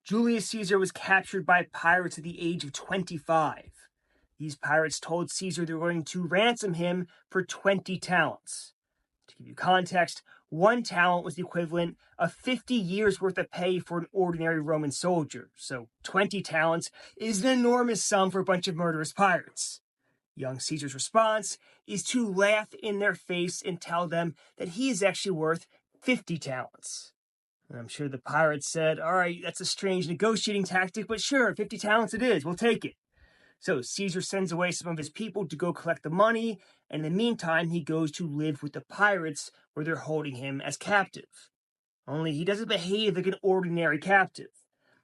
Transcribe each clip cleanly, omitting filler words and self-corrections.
Julius Caesar was captured by pirates at the age of 25. These pirates told Caesar they were going to ransom him for 20 talents. To give you context, 1 talent was the equivalent of 50 years' worth of pay for an ordinary Roman soldier, so 20 talents is an enormous sum for a bunch of murderous pirates. Young Caesar's response is to laugh in their face and tell them that he is actually worth 50 talents. And I'm sure the pirates said, all right, that's a strange negotiating tactic, but sure, 50 talents it is, we'll take it. So Caesar sends away some of his people to go collect the money, and in the meantime, he goes to live with the pirates where they're holding him as captive. Only he doesn't behave like an ordinary captive.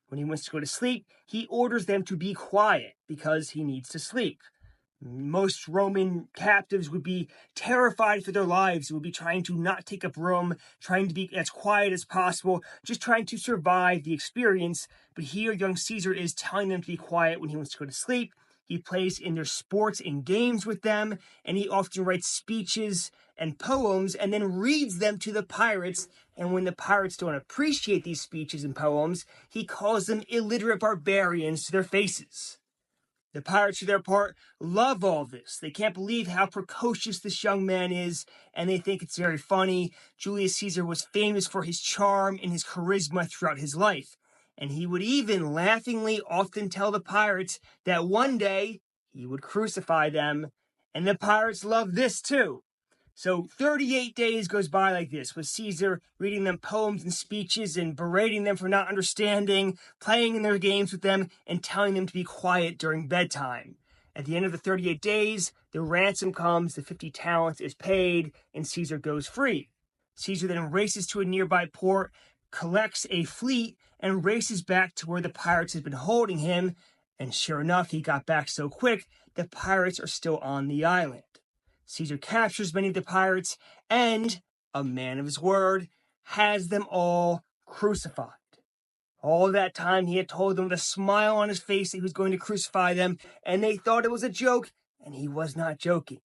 When he wants to go to sleep, he orders them to be quiet because he needs to sleep. Most Roman captives would be terrified for their lives, would be trying to not take up room, trying to be as quiet as possible, just trying to survive the experience. But here, young Caesar is telling them to be quiet when he wants to go to sleep. He plays in their sports and games with them, and he often writes speeches and poems and then reads them to the pirates. And when the pirates don't appreciate these speeches and poems, he calls them illiterate barbarians to their faces. The pirates, for their part, love all this. They can't believe how precocious this young man is, and they think it's very funny. Julius Caesar was famous for his charm and his charisma throughout his life, and he would even laughingly often tell the pirates that one day he would crucify them, and the pirates loved this too. So 38 days goes by like this, with Caesar reading them poems and speeches and berating them for not understanding, playing in their games with them, and telling them to be quiet during bedtime. At the end of the 38 days, the ransom comes, the 50 talents is paid, and Caesar goes free. Caesar then races to a nearby port, collects a fleet, and races back to where the pirates had been holding him, and sure enough, he got back so quick, the pirates are still on the island. Caesar captures many of the pirates and, a man of his word, has them all crucified. All that time he had told them with a smile on his face that he was going to crucify them, and they thought it was a joke, and he was not joking.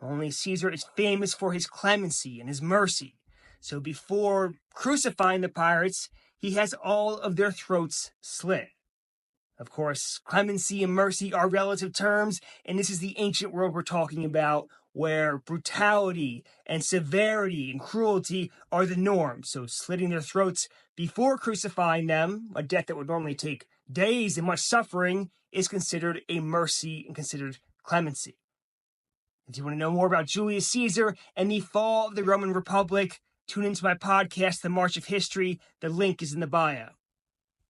Only Caesar is famous for his clemency and his mercy. So before crucifying the pirates, he has all of their throats slit. Of course, clemency and mercy are relative terms, and this is the ancient world we're talking about, where brutality and severity and cruelty are the norm. So slitting their throats before crucifying them, a death that would normally take days and much suffering, is considered a mercy and considered clemency. If you want to know more about Julius Caesar and the fall of the Roman Republic, tune into my podcast, The March of History. The link is in the bio.